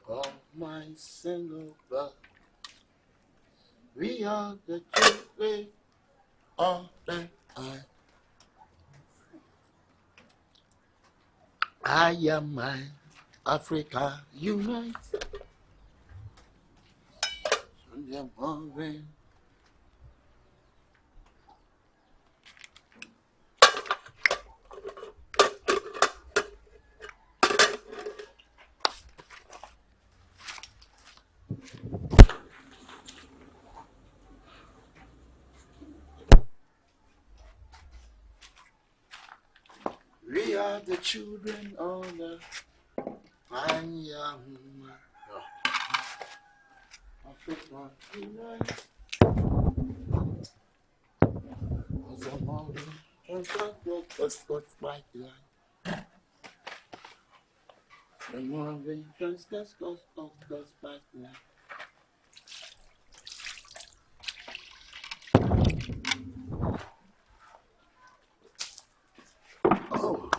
Oh, my single blood. We are the children of the I am my Africa unite. We are the children of the I am Africa unite. What's my life? The morning, just my life. Oh.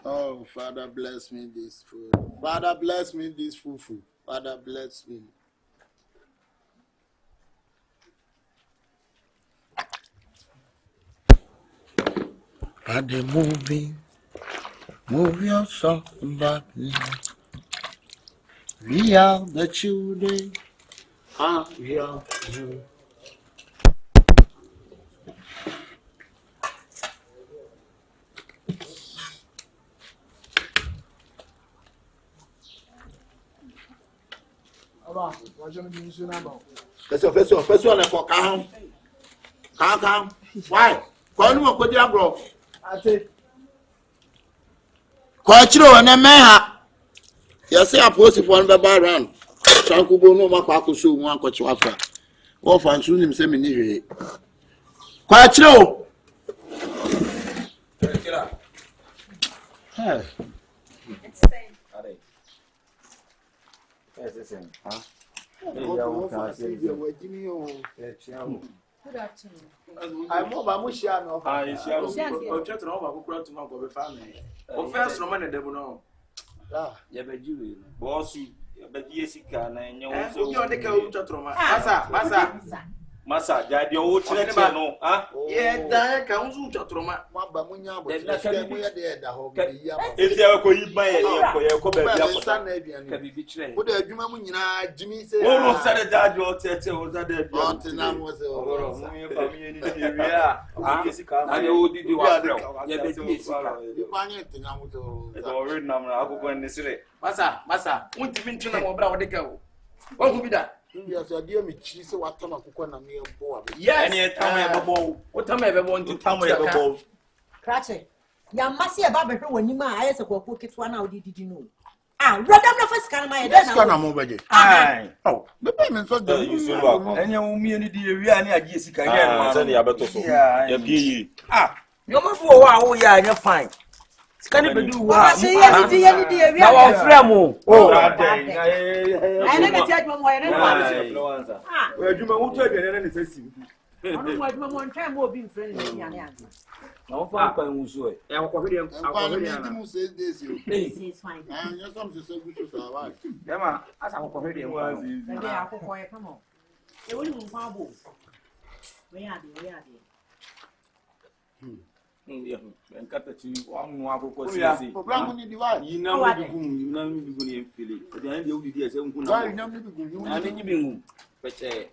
Oh, Father, bless me this food. Father, bless me this fufu. Father, bless me. Are they moving? Move yourself back. We are the children. We are you. First one, for calm. Why? Call you a good bro. I say, quite true, and a man. Yes, I posted one by round. Shankubo no Mapaku, one coach after. Or find soon him seminary. Quite true. Hey. It's the same. Yes, the same. Huh? Good afternoon. I'm more Bamushiano. It's your children over to my family. Oh, first Roman and Debono. Yabeju, Bossy, Jessica, and you're the Cautron. Massa, that your old children, no, huh? Yeah, that counts to Troma. Bamunya, but if they are going to buy a can be betrayed. What do you mean? Jimmy said, oh, Saturday, that your tete was that dead. Montanam was Jessica, I know did you are already number. I'll go and say, Massa, won't you mention about the cow? What will be that? Yes, I dear me cheese. What time I cook on a meal board? Yes, any time I have a ball. What time I ever want to tell me a ball? Cratchit. Ya must see about her when you might as well cook it 1 hour. Did you know? Run the first kind of my desk. Aye. Oh, the payment for the use. And you mean the Riani Jessica. Yeah, you're my yeah, you're fine. Can you do what? I say, yes, now I'm Fremo. Oh, I never tell you why I don't know. Where do you want to get anything? I don't want one time more being friendly. No, I'm sure. I'm going say this. It's fine. And you're something so good to survive. Emma, as I'm already come on. It wouldn't be we are there. And cut the 2 1 1 you know, you feel it. But the end of the day,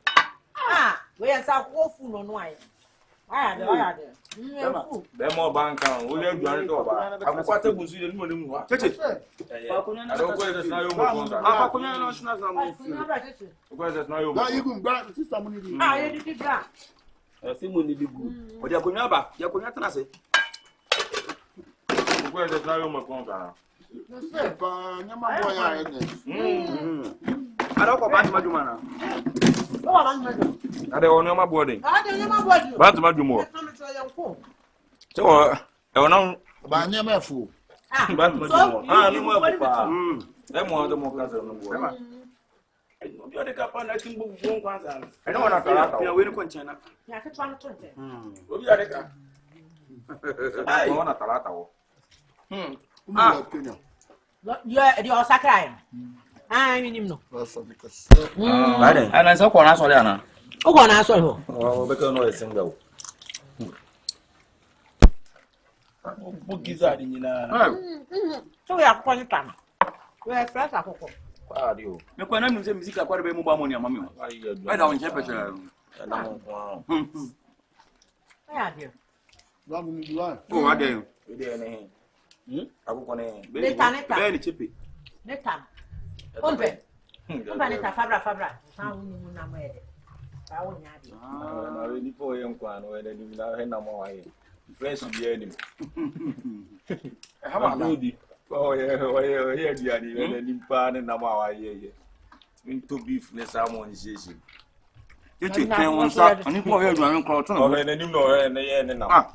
where's our awful on wine? They're more bank on. We'll have done it over. I'm quite a Brazilian woman. Touch it. I don't know there's no you can grant somebody. I did that. I think we need to go. But you're going back. You're going to say. Where there's no more contract. I don't go back to my Oh, I'm not. I don't know my body. I don't know my body. But my do more. So, I know. Ba nya me fu. But my do more. Ah, no more. Them more the more cousin no more. You the cap on I think book phone kwanza. I don't want to talk. You win conchana. Yeah, I can try to. Obi are the cap. I want to talk. Ah, Kenya. You are Sakai. I mean, no. Because And I saw Kona Soliana. Oh, one I saw her. Oh, because no single. Book is that in So we are calling time. We are fresh. Ah, you. The Kona music are quite a bit more money, mamma. I don't temperature. Yeah, dear. Oh, I do. I will connect. Very chippy. Next time. Open. Open it a fabra. Sound number. I won't have it. I already for young one where they did not have no more. Fresh beard. How about you? Oh, yeah, yeah, and pan and Namawa. Into beef, someone says it. You take 10 ones up and you go ahead and call to know, and you know, and the end now.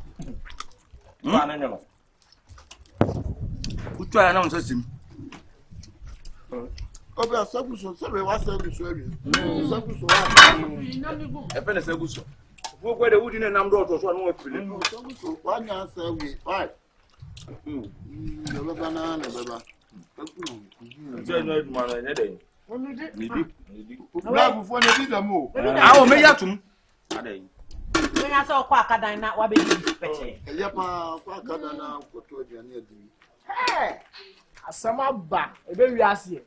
Who try announce him? Obi asaguso sabe wa saguso abi. Saguso wa. E fele saguso. Wo kwa de wudi ne nam do to so no afile. Saguso wa nya sawi. Why? Le baba na le baba. Je no eduma na ne dey. Nidi. Bravo fo ne di damo. Ah o me yatum. Adai. When I saw Quackadan, not what be special. Eya pa kwa kada na koto aduane adi. Hey, asama ba, ebe wi ase.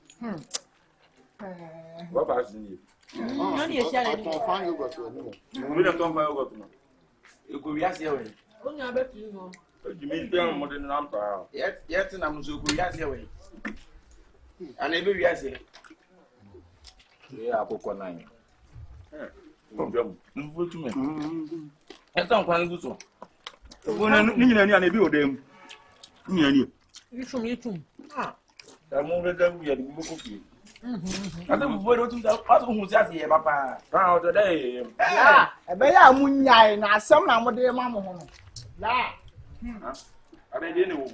What was in None is yelling. I find you got to We don't come by what no. You could yes here. Only I bet you know. You mean down more than number. Yet I'm so good yes here. And every yes here. Yeah, Coco 9. Move to me. That's not quite good so. When I need to be them. You show me too. Ah. I'm over there. We had a book of you. I don't know who's at here, Papa. Now today. Yeah, ebe ya munyai na asem na mo de ma mo ho no. Yeah. I didn't know.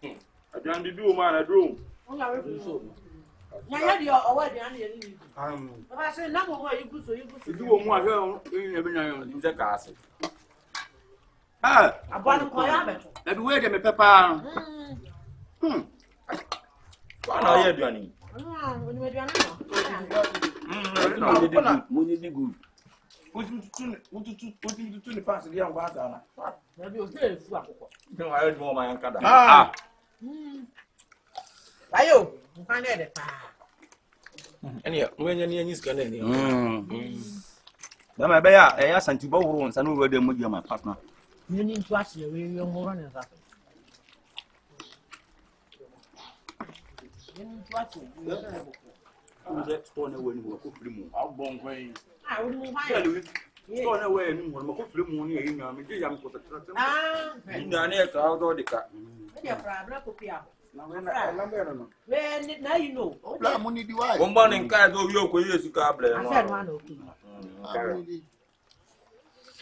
I can't do man a room. Now you are already on the I say, no more you go so you go. You do one every night in the castle. Ah, I bought a coy. let me wait a minute, Papa. I hear Johnny. When you were doing Good. What you to the past the young Wazana? maybe okay. No, I heard more my uncle. Ayo, find it. And yeah, when you're near Niscan. Then I bear a yes and to bow rooms and over them with my partner. You need to ask you where you're more running. You need to ask you. That's one away in Cookly. I'll bone way. I wouldn't move Stone away in one of the morning in your medium for the truck. Ah, In the next outdoor the car. your problem could be out. Now, when Now you know. Bla money di why? one morning car do you go use cable. I said one okay.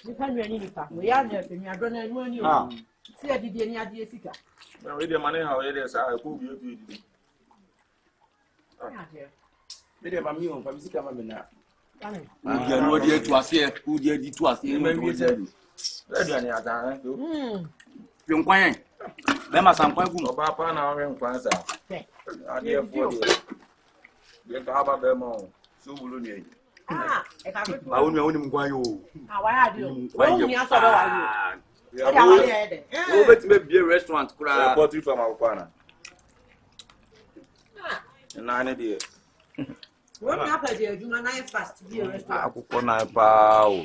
You can't do any stuff. We are there, and you are going to run you. See, I did any idea. With the money, how it is, I could be. Maybe I'm you from Sicamina. You know, dear to us here, who dare to us here, maybe said, ready on young quine. There must some quite good. Papa now in Kwanza. I dear for you. You have a demo. So will you. Ah, I won't know why you. How are you? Well, you answer about you. Over be a restaurant, cry pottery from our corner. And 9 days. What happened there? You and I fast. I could not bow.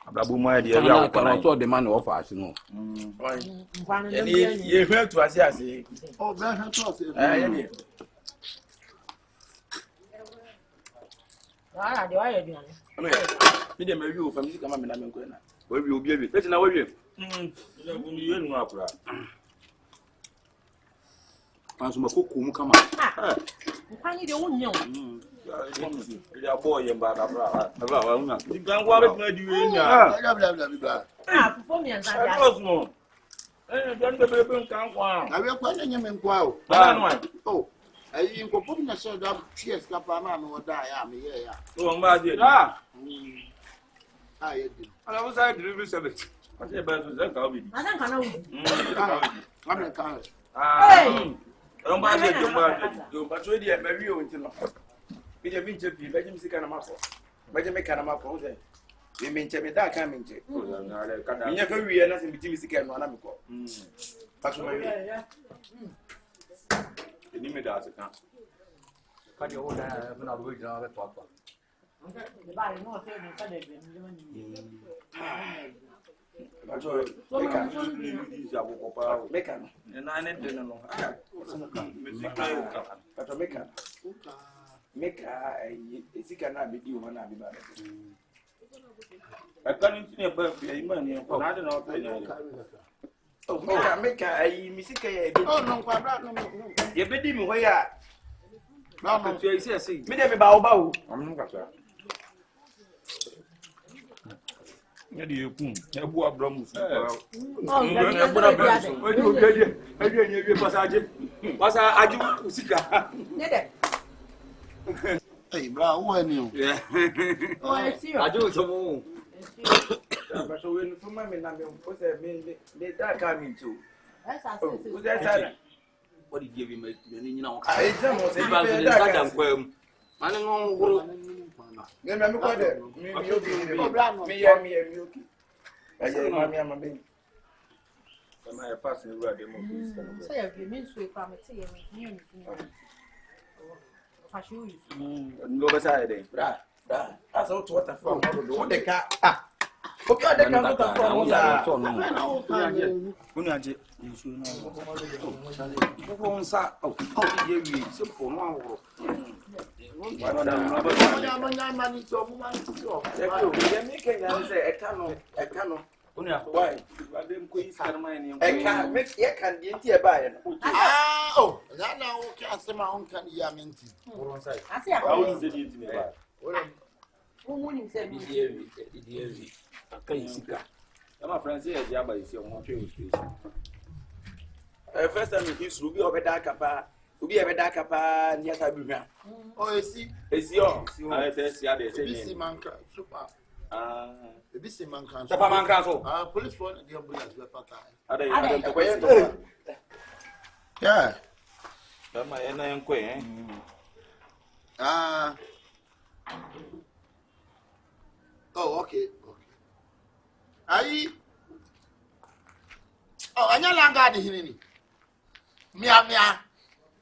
Ababuma dear, we are the man of us, you know. You heard to us, yes. Oh, that to us. Ah, do I do? We didn't make you from Sicamina. Where you be? That's now where you know. As my cook, come on. Nkwanyi de wonyo. Ya boy yemba da bra. Bra wa una. Di gan kwa bet na di we nya. Bla. Ah, fufu mi anza dia. Close mo. Dan de bebe nkan kwa. Na we kwa nyem nkwa o. Ba no ai. Oh. Ayi nkopom na so da cheers kapa na no da ya me ye ya. So ngba je. Ah. Ah ye di. Ala wo sai delivery service. Ase ba so zan ka obi. Asan kana wo. Amen kan. Ah. Ngba je do ba so di e ma wi o ntino. Bi de bi nche bi ba je mi sika na mako. Ba je me kana mako o se. Me nche me da kan me nche. Nya ka wi na se bi ti mi sika no na me ko. Ba so ma wi. Ni me da ase kan. Ka de o da na lo wi na be to apa. De ba no se ni ka de bi ni ma ni. Ba so meka ni ya ko pa. Meka no. Na ne de no. Me sika yo ka. Ba to meka. Meka esika na be di o na be ba. Akani ntine ba fi ayi ma ni ko na de na o pe ni. Oh, meka ayi misika ya be. Oh no kwa bra no. Ye be di mi ho ya. No no. Tu isi esi. Me de me ba o. Am ka sa. Ya di ekun. E bu abro mu su. Oh, E bu na be su. O di o be di. E di enye bi pasaje. Pasa aju usika. Ne de. Hey bra, who are you? Oh, esi yo. Aju so mu. Ba so we no ma me na me o se me da ka mi tu. Esa se. O se sa. What did give him a nyina wo Ah, eja mo se ba be da da ka ka. kwam. Mane ngo woro. Ne me ko de. Mi o bi ni. Mi o ki. Aye ma mi ama be. Sama e pass ni ru ade mo please. Say you give me so fa me te ye me ni ni. Fa shi yu. Ngo ba sa de. Bra. Asa o to water from mo do. O de ka. Ah. Obi o de ka go ta from mo da. Unu aje. Nsu na. Ko nsa. Oh, ye wi. Se po no aworo. Ye mi ke nya se e ka no. Unu ya. Why? Ade mko yi sarma ni. E ka me ye kan die nti e ba ye no. Ah, oh, that now okay asema on kan ya menti. Asi ya. Awu se di nti me ba. Wo ni se bi. Di evi. Aka isika. My friends here, the Abba is your motivation. First time in his Ruby over Dakapa, Ruby over Dakapa, near Taburia. Oh, you see, It's your, I test you, they busy say, man can super. The busy man can. Tapaman Castle. Police phone the ambulance were part. Are they the way? Yeah. That's my name, Quay. Oh, okay. Ayi. Oh, anya langa de hinini. Mia.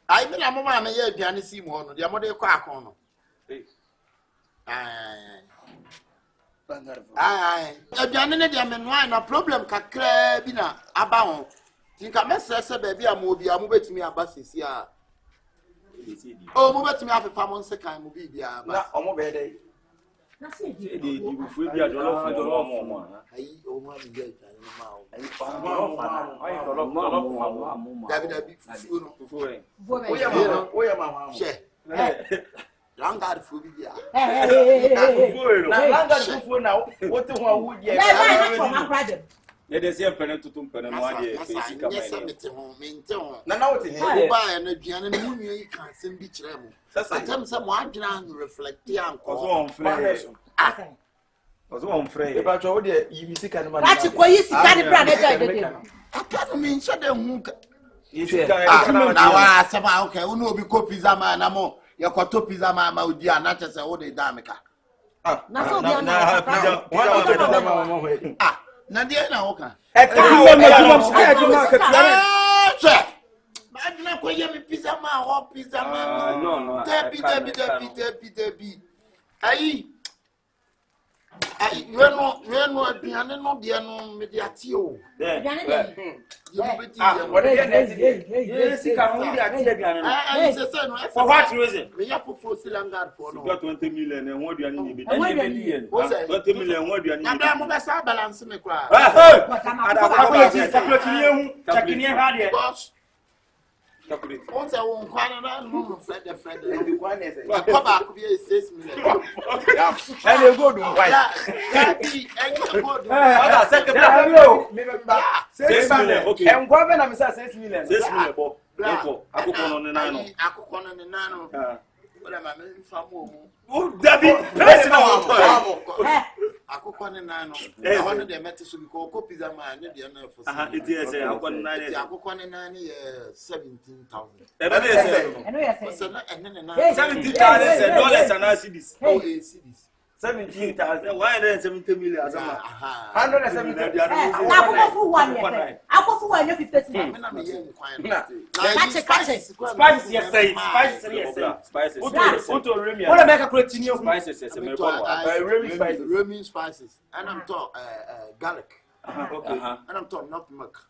Ayi me na mama me ye aduane si mu no, de mo de kwa akon no. Aduane ne de me no ai na problem kakra bi na aba ho. Tinka mesese ba bi am obi am betimi aba sisi a. Oh, mo betimi afefa mo nsekan mo bi bia aba. Na omo be dey. Na se di. Di fu bi adolo mo. Ayi o ma bi dey tani ma o. Ayi dolo. David fu no. Fu e. Oya ma. She. Langard fu bi bia. Na langard fu na wo te ho awu die. Na from my brother. Ye de se mpene tutum pene no ade face kama yes mete ho mente ho na wo te he wo ba ya na duane no munua yi kan sem bi kire mu satam se mo adwena no reflect an ko so on frɛ so on frɛ e ba cho wo de yi sika no ma na ti ko yi sika ni bra na da de aka no min nhyɛ de hu ka sika na wa asema okay wo no obi ko pizza ma na mo ye kwato pizza ma odi ana kyese wo de da meka na so bi ana pizza ah na dia na woka e ka wo ma che ma ko ye mi pizza ma ho pizza ma no debi ayi no aduane no de no mediati o what is sika no de ati aduane no for what reason me ya fofo silangard for no 20 million and what do you need 20 million what do you need na mo be sa balance me kwa ada ko ti separate ni ehu chakini ha de On say one kwana na no Fred. Come back be 6 million. And you go do why? Yeah, $6 million. Okay. And what when I say $6 million? $6 million. Bob. Akoko no nano. What am I mean from Oh, David. Akoko ne nano. I want them to so because copies are man dey na for. It is akoko ne nano. Akoko ne nano 17,000. I know you say. $17,000 and cedis. Oh, cedis. 17,000. Why then 70 million? 170. I go for 1 year. I go for 1 year 50 cents. Spices, yes, say. Spices, yes, say. Spices. What am I calculating? Spices, Roman spices. And I'm talking garlic. Okay. And I'm talking not milk.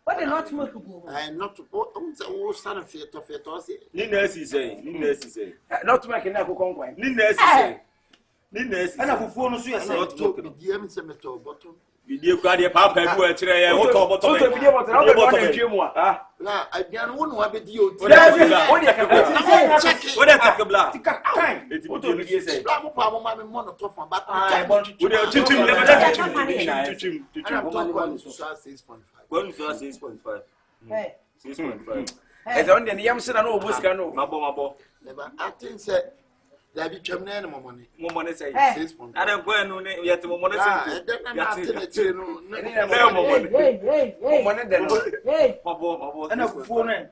What the not milk? And not all son of it of it. Nina say. Not making a cocoa. Nina say. Nina say. And a phone, so yes, Not to be the cemetery bottom. Video card, your papa, and what I can't want to be you. What a black. What do you say? Going to 6.5. 6.5. It's only the young son of Buscano. Mabo. Never acting said that you can earn more money. More money say 6.5. I don't go and yet more money. Mabo, and a phone.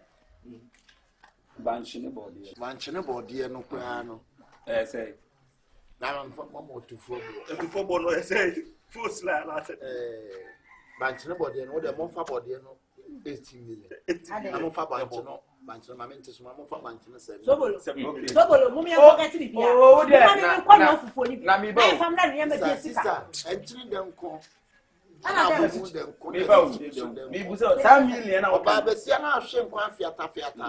Banshee body. Manchina body and no piano. Say. Now I'm from more to Football, no, say. Full slap. Manchina body and what the month body and 18 million. I'm for Banchino. Banchino, my mentor, my for Banchino said. Double, Mummy, I forget it. Oh, Let me buy from that sister. Entering them call. Some million of Babesiana shame quan fiata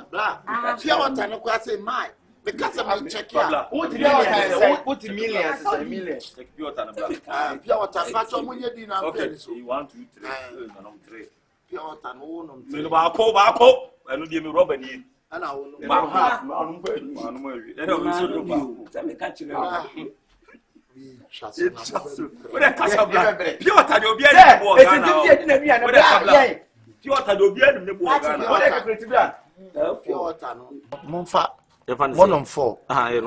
blah. Pure water no quite my because I'm checking out. Put millions, a million. Pure water, pure water, but when you didn't okay, so you 1, 2, 3, pure water, no, no, and you give me rubber in. And I will half, one on 4.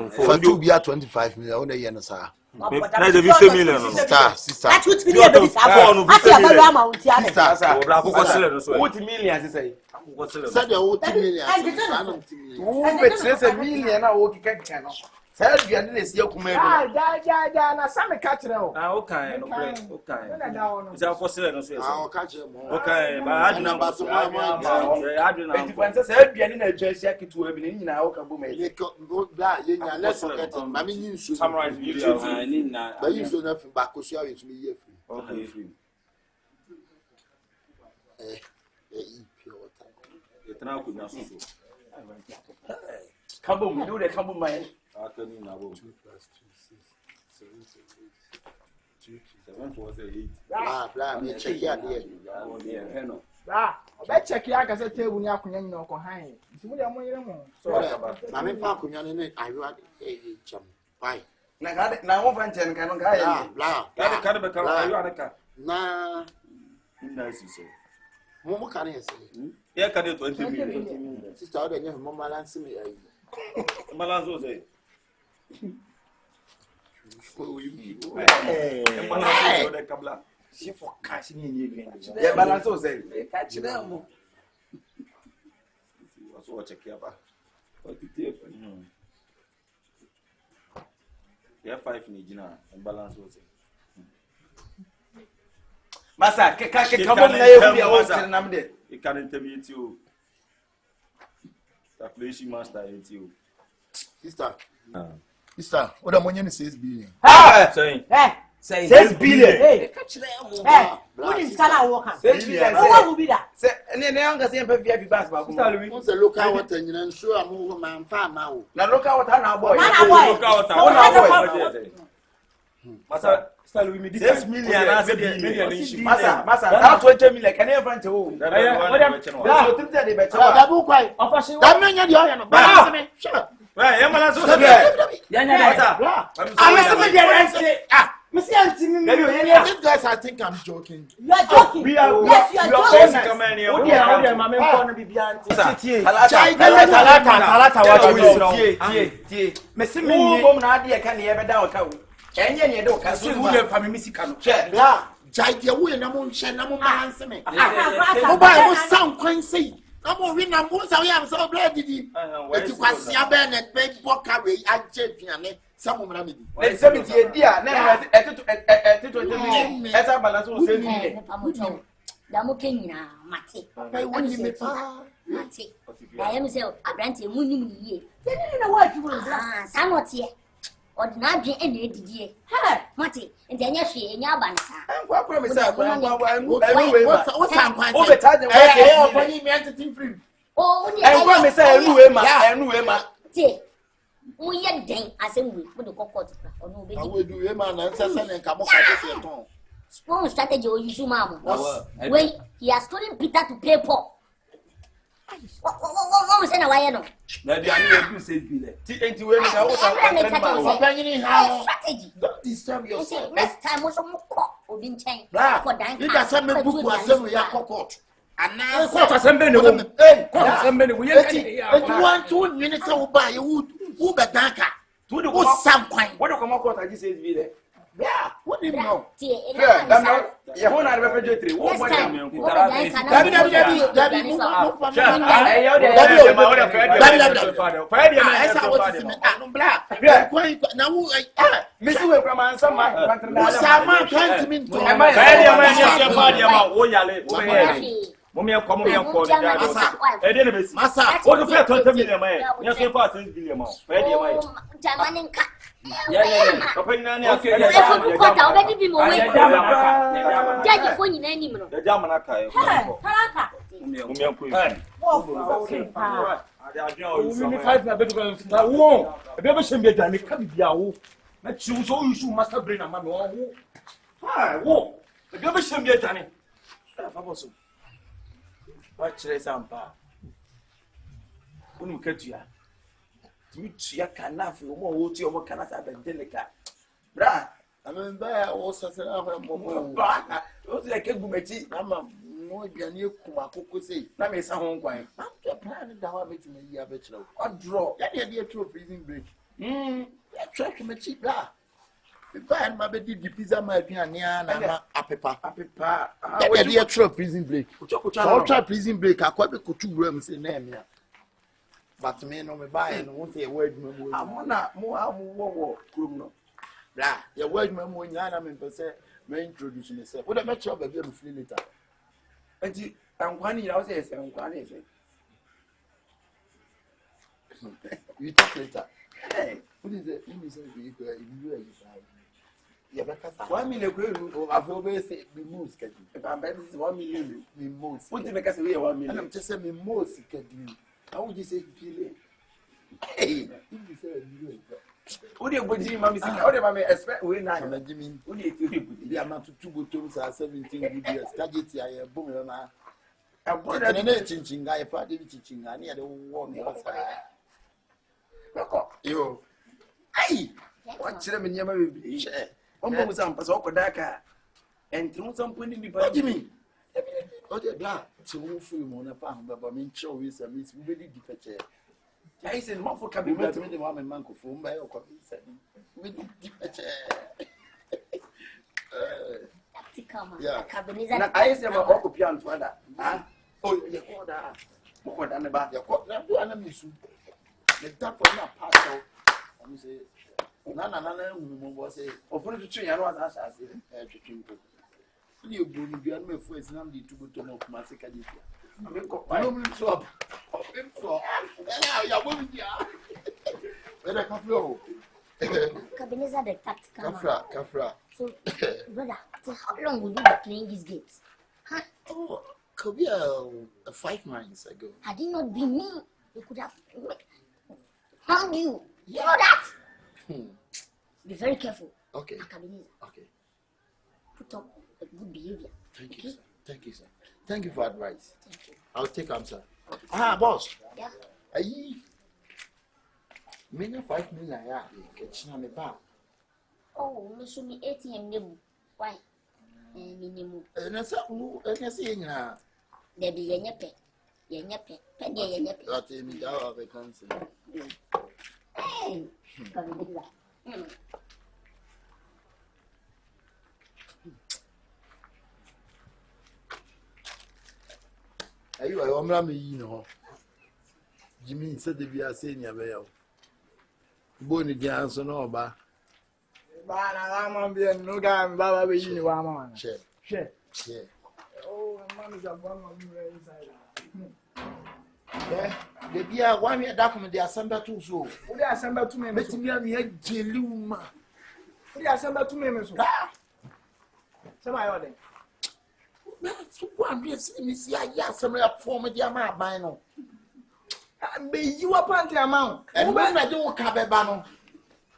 For 2 be at 25 million. Only yen, sir. That's a 50 million. Sister. That's what we did. What millions say? Said the whole million. It's a million. I will get channel. Tell you, I didn't see your command. Yeah, some catch now. Okay. Is that for sale? I'll catch him. Okay, but I didn't know. I didn't know. Said, be in a jersey to have been in our kaboom. Go back, let's forget it. I mean, you should summarize video. But you should have back because you have it me. Okay, free. Pure water. The now could not. Kaboom, do the kaboom, man. 2 + 2 = 6 7 7 4 8. Blah, me check here there. I check your cassette table near Kuyan or Kohine. So I mean, Pakuyan, I want a chum. Why? Now, over 10 cannot guy. Blah, nah, nice, say. Momo can I say? Yeah, can you 20 million? Sister, I don't know, Mamma Lancy me. Malanzo say. She for catching in yeah, balance say. Catch them. Also, check here. Yeah, 5 in Gina and balance was it. Massa, come on, it can intermediate you. Calculation master into you. Sister, what am I says billion? Saying. 6 billion. Catch them. What is Kana walking? 6 billion. What will be that? Say, and then I'm going to say, VIP bass. Once a local water, and sure I'm over my farm now. Now look out, boy. Look out. Masa, style we me 6 million as a million. Masa, now 20 million. Can you ever tell? What am So think that they better. Dabu kwai. That mean you dey no. Ba me. Sure. Well, I'm not so These guys I think I'm joking. You are joking. We are yes, you are Ordinary any idea. Mati, and then yes, she in your banner. What's Oh, we are dang as a week with the cocotte or no baby. I will do a man and come on. Strong strategy or you, mamma. Wait, he has told Peter to pay Paul. What was in a way? No, strategy. Don't disturb yourself. Next time was some cock or didn't change. For dying, you got some book was we are cockot. And now, somebody want 2 minutes to buy you. Who got darker? To the some kind. What do come out? I just said, be there. Yeah, what do you know? You won't have refrigerator. What do you cannot feel more what you cannot have a delicate. Bra, I mean, there was a like a gumeti. I'm a more than you could say. Let me say, home quiet. I'm planning to have it in a year bachelor. I draw. That idea to a prison break. Track him a cheap bra. If I had my baby, the pizza might be near a paper. That idea to a prison break. I'll try prison break. I quite a 2 rooms in name. But me no me buy and won't say a word. I'm not more criminal. Blah, your word, my moon, I'm in per se, may introduce myself. What a match of a little free later. And I'm 1 year, I'll say, I'm 1 year. You talk later. Hey, what is it? You say, you better 1 million. I've always said, be most schedule. If I'm better, 1 million, be most. What do you make us say 1 million? I'm just saying, me most schedule. How would you say feeling? Hey, you say what do you want to mammy? How do I expect we now? Jimmy, what do you think? The amount of 2 bottles are 17 years. Target, I am booming. I'm born an teaching guy, party teaching. I need a warm outside. You, hey, what's them in your share? One more some Pasoko Daka and through some point in the body. Jimmy. Oh, the black to move film on a farm, but I mean, show is a miss really deep. I said, Mofo can be better than the woman manco phone by your copy. With deep yeah, I said, my occupant to other. Oh, you call that. More than about your court, not do animals. The top for not pass out. I say, Nana was a, or for the tree, I was as I said, you be on my face, and I'm to go to know Massacre. I'm going to go up. You're moving here. Where I come from? Akabenezer the tactical. Kafra. So, brother, how long would you be playing these games? Huh? Oh, could be 5 months ago. Had it not been me, you could have hung you. You know that? Be very careful. Okay. Akabenezer. Okay. Put up a good behavior. Thank you, sir. Thank you, sir. Thank you for advice. Thank you. I'll take answer. Boss. Yeah. Aye. Many 5 million. Yeah. Catching me back. Oh, no, show me ATM name. Why? Minimum. And I say, There be a yappe. Yappe. Penny a yappe. that in the hour of a cancer. Hey, Akabenezer. Are you a woman? You know, Jimmy said to be a senior bell. Bonnie Johnson or ba. I'm being no guy, Baba, you are Share. Share. Yeah. Oh, man is a bomb inside. Yeah. The beer 1 year document, the assembly too so. We are assembled to me, Let me have me a jeluma. we are assembled to me, Miss. Some I order. That's one year see some form of your man. Be you upon the amount. And when I do Cabebano,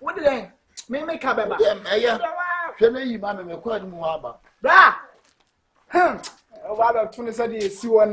What did they make Cababa? you, mamma, me quite more about. Blah! About 20 days, see one.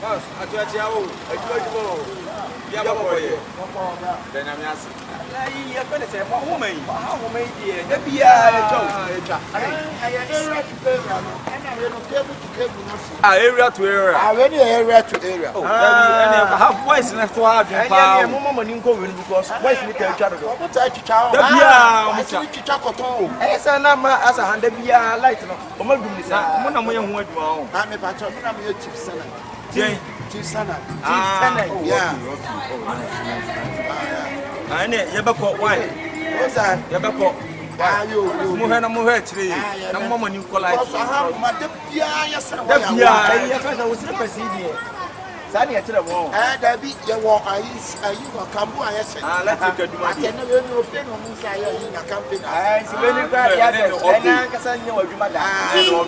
Boss, atuachiao, ajuajuo. Ya baba ye. Then I'm asking. Lai ya kwenda sema woman. Woman die. Da bia etwa. Area to area. Area to area. Oh, that have voice na to have And power. yeah, Mama Ninko will because where's the child? What I child? Da bia Chichakoton. I said, Nama as a hundred bia light. Oma Gumisa. Mona mo ye ho aduma o. I'm a patron, I'm a chief senator. Chief senator. Yeah. Ane ye be ko why? What's that? Ye be ko. Mo he na mo he chire. Na mo mo ni ko light. Because I have my debia, yes, Da bia I first was the person. Sani ya tira won. there be your walk. Are you a Cambo? Yes, Let's take a do I can never know if in a company. I see when you got yes, and I can send you a jumada.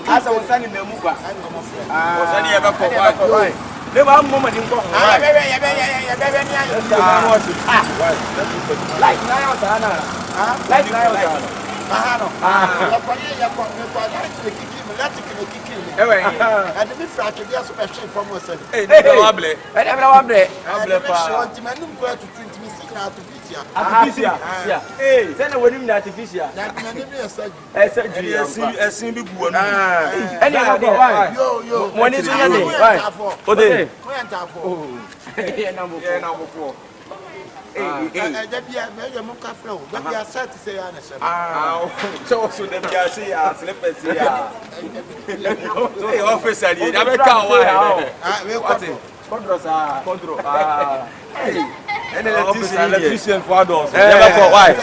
As I was sending the muba. Was any ever ko why? Never have moment in go. Like now, like now. And the fracture, yes, special from us. Hey, wable. I never want it. Artificial. Hey, send a wedding artificial. Esin bi bu onu. Any other why? Yo, when is your name? Why? O de. Oh, yeah, number 4. That be a major mocha flow. But we are set to say, So the bia say ya slippers ya. Hey, officer, you never come why? Control. Hey, and electrician for adults. Never come why?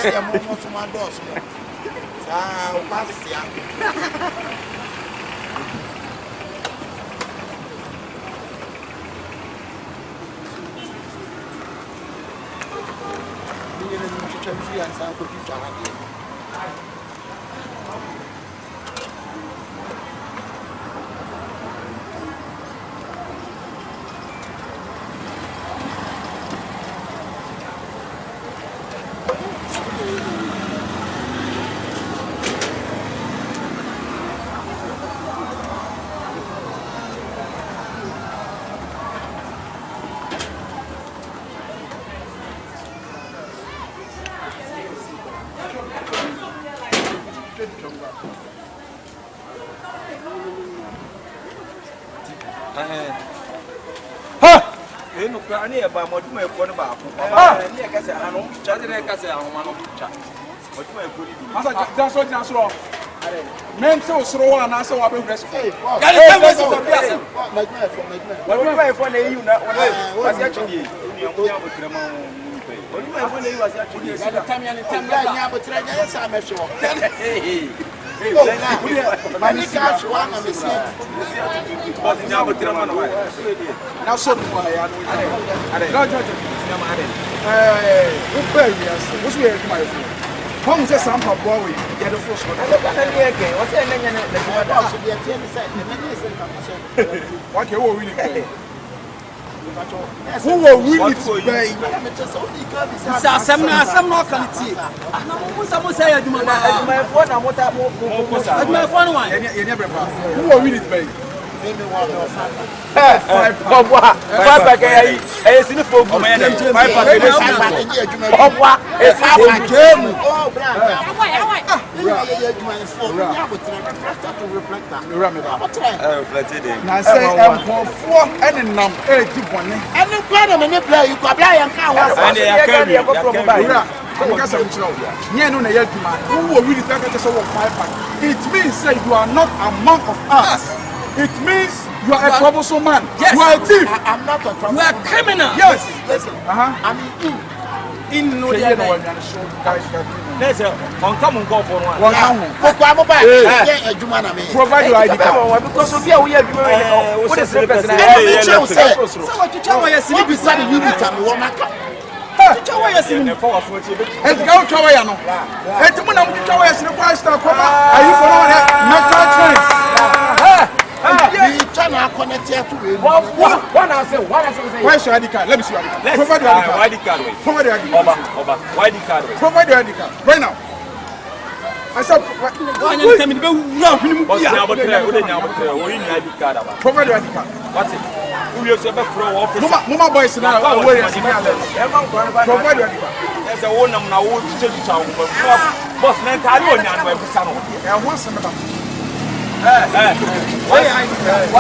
No plan here, but what do my phone about? Near Cassia, I don't charge it. Cassia, I'm on chat. What do I put it? That's what that's wrong. Men so slow and I saw a big rest. Hey, what do I phone you now? What was actually? What do I phone you was actually? Mani cash one na me see. But now we tell man why. Now so no ya no. No George. Who pay yes. What's we do my phone? Come say some boy we get the first one. What's the name of So the attend side, the many say What you will really pay? Who will really pay? Some no quality. Some say I do my phone and what my phone one. Who will really pay? 5 pack eh sini fo o me dem 5 pack eh obwa eh 5 pack game oh brother Reflected in. Na say emfofo ene nam e di bone. ene kwa na me play you kwa bla yan ka wa And they are carrying. Come say mchro. Nye no na yaduma. Who will really take us over 5 pack? It means say you are not among of us. It means you are a troublesome man. Yes. You are a thief. I'm not a trouble. You are criminal. Yes. Listen. I mean In no say day. no one show guys can. Let's on come go for one. One come. Kokwa mo ba ye adwuma na me. Provide your ID card. because of here we are doing what is the person Me chew say So what you tell me yes we be say you be tell me wo maka. tell me yes in. Et go to where no. Et mo na mo to where sin kwa star koma. Are you for one mental traits? We try na connect here to we. one I say Where's your ID card? Let me see your ID card. Let's Provide your ID card. ID card. Provide your ID card. Oba. ID card. Provide your ID card. Right now. I said When you tell me the we But now but we need ID card aba. provide your ID card. What's it? Who you say be from office? Mama boys now where is provide your ID card. There's a one na wo teach town. Boss na ka no nya no e bisa no. And once another. why ID card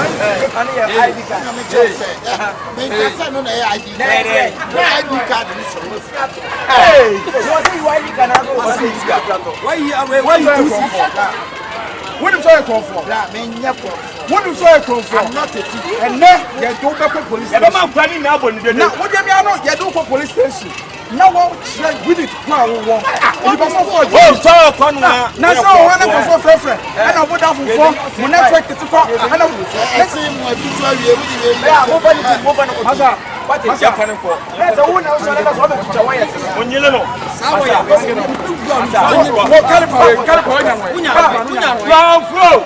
ID card Me chew say me say no na ID. Na ID card ni so. hey you say you ID card na go why you do this? What do you call for? La me nya ko. What do you call for? I'm not a thief. And then you don't go to police E be station. man kwani na aboni de. Now what do you mean you don't go police station? Now what we need to go on. You go for Oh, so kwanu na. na so one go for frefre. And I would have for my network to go. And I see mo tutu awie we dey. yeah move on what is Ya kan ko. let's say who now so let us go to why yes Onyele no. what caliber you know. Unya. Ground floor.